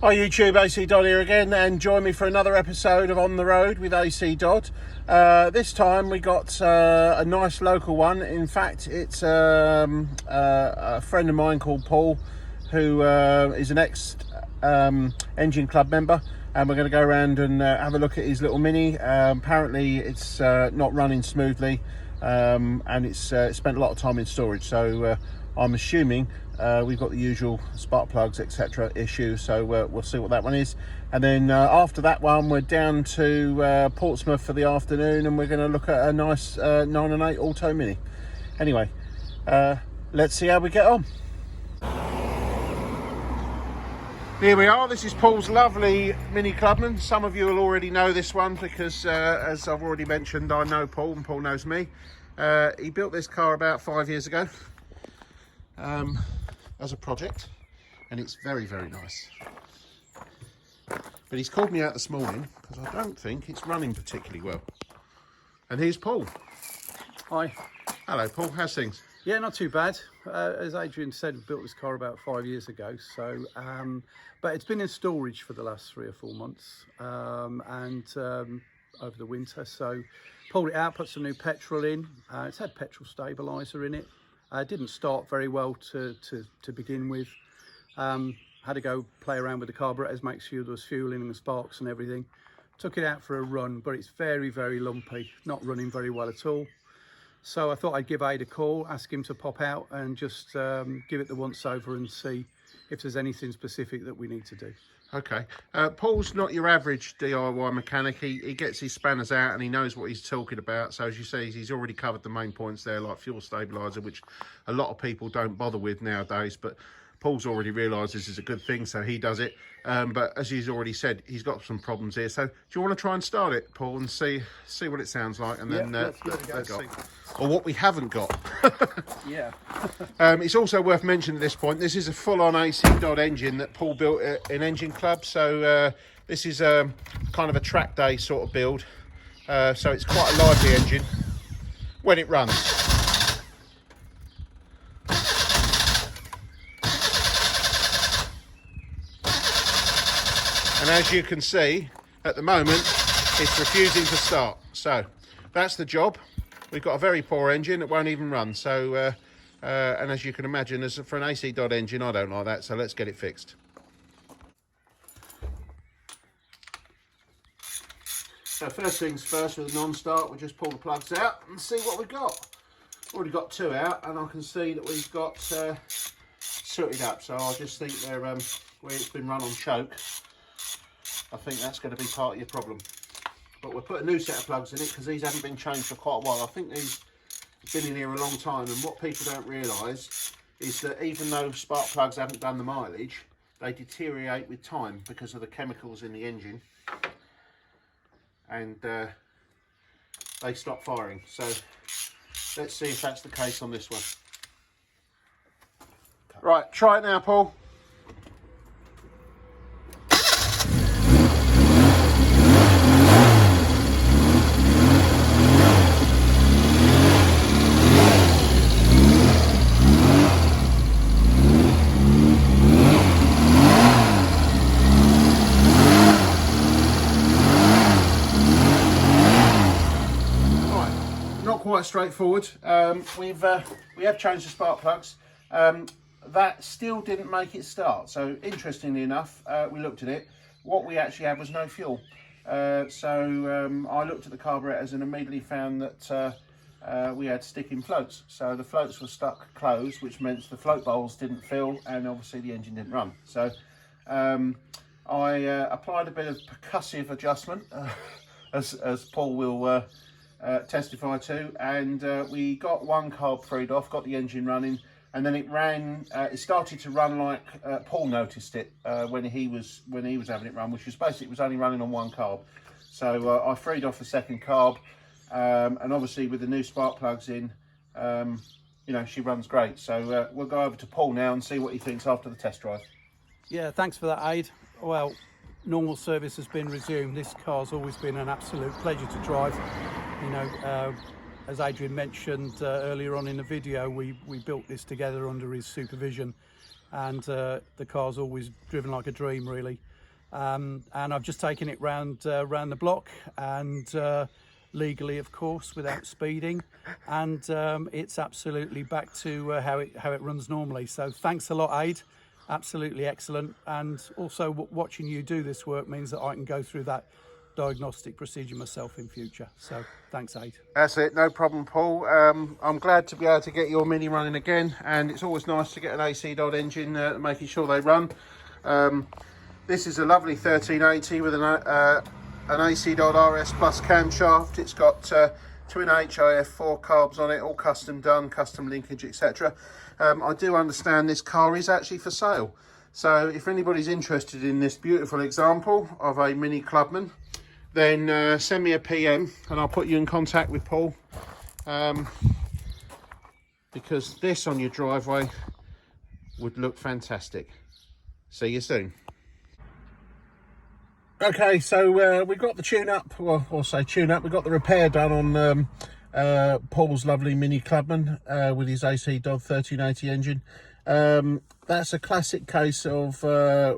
Hi YouTube, ACDodd here again, and join me for another episode of On the Road with ACDodd. This time we got a nice local one. In fact, it's a friend of mine called Paul, who is an ex-engine club member, and we're going to go around and have a look at his little Mini. Apparently it's not running smoothly, and it's spent a lot of time in storage, so I'm assuming we've got the usual spark plugs etc issue, so we'll see what that one is. And then after that one we're down to Portsmouth for the afternoon, and we're going to look at a nice 9 and 8 auto Mini. Anyway, let's see how we get on. Here we are. This is Paul's lovely Mini Clubman. Some of you will already know this one because as I've already mentioned, I know Paul and Paul knows me. He built this car about 5 years ago as a project, and it's very nice. But he's called me out this morning because I don't think it's running particularly well. And here's Paul. Hi. Hello Paul, how's things? Yeah, not too bad. As Adrian said, we built this car about 5 years ago, so but it's been in storage for the last 3 or 4 months, and over the winter, so pulled it out, put some new petrol in. It's had petrol stabiliser in it. Didn't start very well to begin with. Had to go play around with the carburetors, make sure there was fuel in and sparks and everything. Took it out for a run, but it's very lumpy, not running very well at all. So I thought I'd give Aid a call, ask him to pop out and just give it the once over and see if there's anything specific that we need to do. Okay. Paul's not your average DIY mechanic. He gets his spanners out and he knows what he's talking about. So as you say, he's already covered the main points there, like fuel stabiliser, which a lot of people don't bother with nowadays. But Paul's already realised this is a good thing, so he does it. But as he's already said, he's got some problems here. So do you want to try and start it, Paul, and see what it sounds like, and then let's see. Or what we haven't got. Yeah. It's also worth mentioning at this point, this is a full-on ACDodd engine that Paul built in Engine Club. So this is kind of a track day sort of build. So it's quite a lively engine when it runs. And as you can see, at the moment, it's refusing to start. So that's the job. We've got a very poor engine that won't even run. So, and as you can imagine, for an ACDodd engine, I don't like that. So let's get it fixed. So first things first, with a non-start, we'll just pull the plugs out and see what we've got. Already got 2 out, and I can see that we've got sooted up. So I just think they're where it's been run on choke. I think that's going to be part of your problem. But we'll put a new set of plugs in it because these haven't been changed for quite a while. I think these have been in here a long time, and what people don't realise is that even though spark plugs haven't done the mileage, they deteriorate with time because of the chemicals in the engine, and they stop firing. So let's see if that's the case on this one. Right, try it now, Paul. Quite straightforward. We have changed the spark plugs. That still didn't make it start. So interestingly enough, we looked at it. What we actually had was no fuel. So I looked at the carburetors and immediately found that we had sticking floats. So the floats were stuck closed, which meant the float bowls didn't fill, and obviously the engine didn't run. So I applied a bit of percussive adjustment, as Paul will testify to, and we got one carb freed off, got the engine running, and then it ran. It started to run like Paul noticed it when he was having it run, which was basically, it was only running on one carb. So I freed off the second carb, and obviously with the new spark plugs in, you know, she runs great. So we'll go over to Paul now and see what he thinks after the test drive. Yeah, thanks for that, Aid. Well, normal service has been resumed. This car's always been an absolute pleasure to drive. You know, as Adrian mentioned earlier on in the video, we built this together under his supervision, and the car's always driven like a dream, really. And I've just taken it round the block, and legally, of course, without speeding, and it's absolutely back to how it runs normally. So thanks a lot, Aid. Absolutely excellent. And also watching you do this work means that I can go through that diagnostic procedure myself in future. So thanks, Aid. That's it, no problem, Paul. I'm glad to be able to get your Mini running again, and it's always nice to get an ACDodd engine, making sure they run. This is a lovely 1380 with an ACDodd RS Plus camshaft. It's got twin HIF 4 carbs on it, all custom done, custom linkage, etc. I do understand this car is actually for sale. So if anybody's interested in this beautiful example of a Mini Clubman, then send me a PM and I'll put you in contact with Paul. Because this on your driveway would look fantastic. See you soon. Okay, so we got the tune-up, well, I'll say tune-up, we got the repair done on Paul's lovely Mini Clubman with his ACDodd 1380 engine. That's a classic case of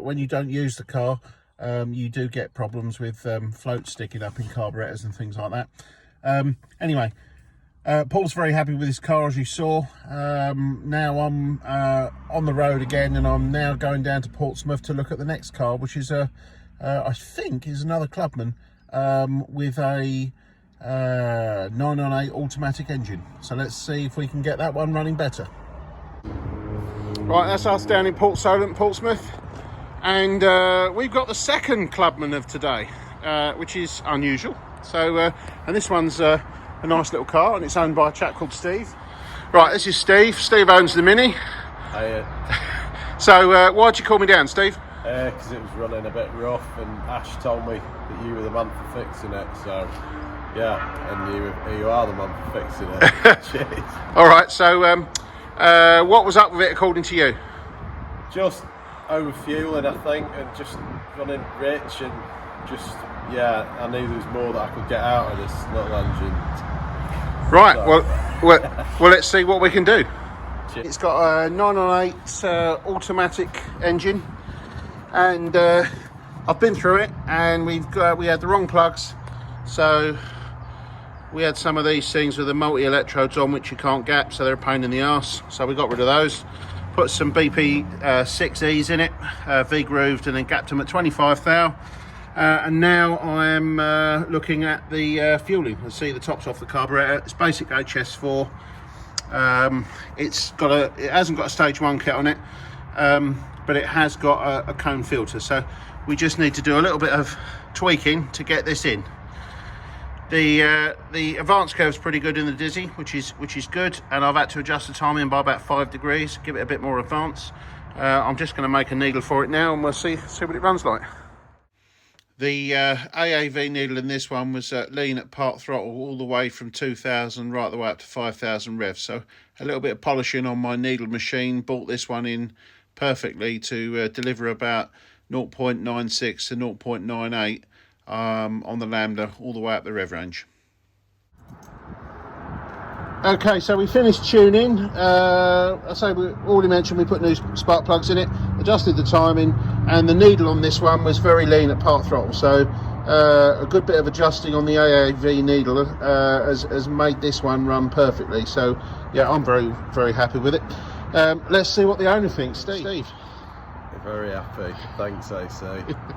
when you don't use the car, you do get problems with floats sticking up in carburetors and things like that. Anyway, Paul's very happy with his car, as you saw. Now I'm on the road again, and I'm now going down to Portsmouth to look at the next car, which is I think is another Clubman with a 998 automatic engine. So let's see if we can get that one running better. Right, that's us down in Port Solent, Portsmouth, and we've got the second Clubman of today, which is unusual. So, and this one's a nice little car, and it's owned by a chap called Steve. Right, this is Steve. Steve owns the Mini. Hiya. So, why'd you call me down, Steve? Because it was running a bit rough, and Ash told me that you were the man for fixing it. So, yeah, and you are the man for fixing it. Cheers. All right. So, what was up with it, according to you? Just overfueling, I think, and just running rich, and just I knew there was more that I could get out of this little engine. Right. So. Well, let's see what we can do. Cheers. It's got a 998 automatic engine. And I've been through it, and we had the wrong plugs, so we had some of these things with the multi-electrodes on which you can't gap, so they're a pain in the arse. So we got rid of those, put some BP 6Es in it, V-grooved, and then gapped them at 25 thou. And now I am looking at the fueling. Let's see the tops off the carburetor. It's basic HS4. It hasn't got a stage 1 kit on it. But it has got a cone filter, so we just need to do a little bit of tweaking to get this in. The advance curve is pretty good in the Dizzy, which is good, and I've had to adjust the timing by about 5 degrees, give it a bit more advance. I'm just going to make a needle for it now, and we'll see what it runs like. The AAV needle in this one was lean at part throttle all the way from 2000 right the way up to 5000 revs, so a little bit of polishing on my needle machine brought this one in perfectly to deliver about 0.96 to 0.98 on the Lambda all the way up the rev range. Okay, so we finished tuning. I say we already mentioned we put new spark plugs in it, adjusted the timing, and the needle on this one was very lean at part throttle, so a good bit of adjusting on the AAV needle has made this one run perfectly. So yeah, I'm very happy with it. Let's see what the owner thinks. Steve. Very happy. Thanks, AC.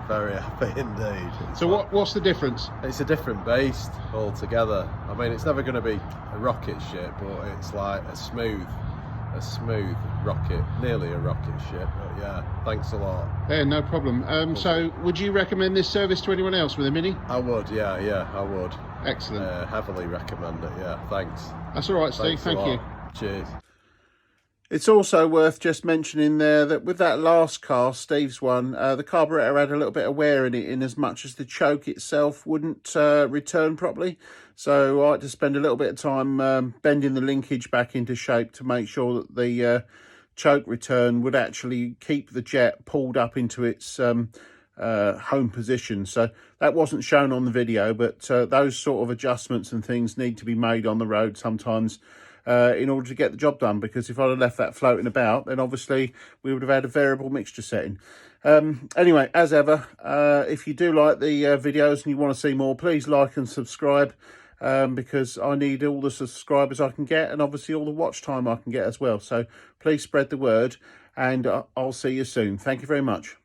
Very happy indeed. So what's the difference? It's a different beast altogether. I mean, it's never going to be a rocket ship, but it's like a smooth rocket, nearly a rocket ship. But yeah, thanks a lot. Yeah, no problem. So would you recommend this service to anyone else with a Mini? I would, yeah, I would. Excellent. Heavily recommend it, yeah, thanks. That's all right, Steve, thank you. Cheers. It's also worth just mentioning there that with that last car, Steve's one, the carburettor had a little bit of wear in it, in as much as the choke itself wouldn't return properly. So I had to spend a little bit of time bending the linkage back into shape to make sure that the choke return would actually keep the jet pulled up into its home position. So that wasn't shown on the video, but those sort of adjustments and things need to be made on the road sometimes. in order to get the job done, because if I'd have left that floating about, then obviously we would have had a variable mixture setting. Anyway, as ever, if you do like the videos and you want to see more, please like and subscribe, because I need all the subscribers I can get, and obviously all the watch time I can get as well. So please spread the word, and I'll see you soon. Thank you very much.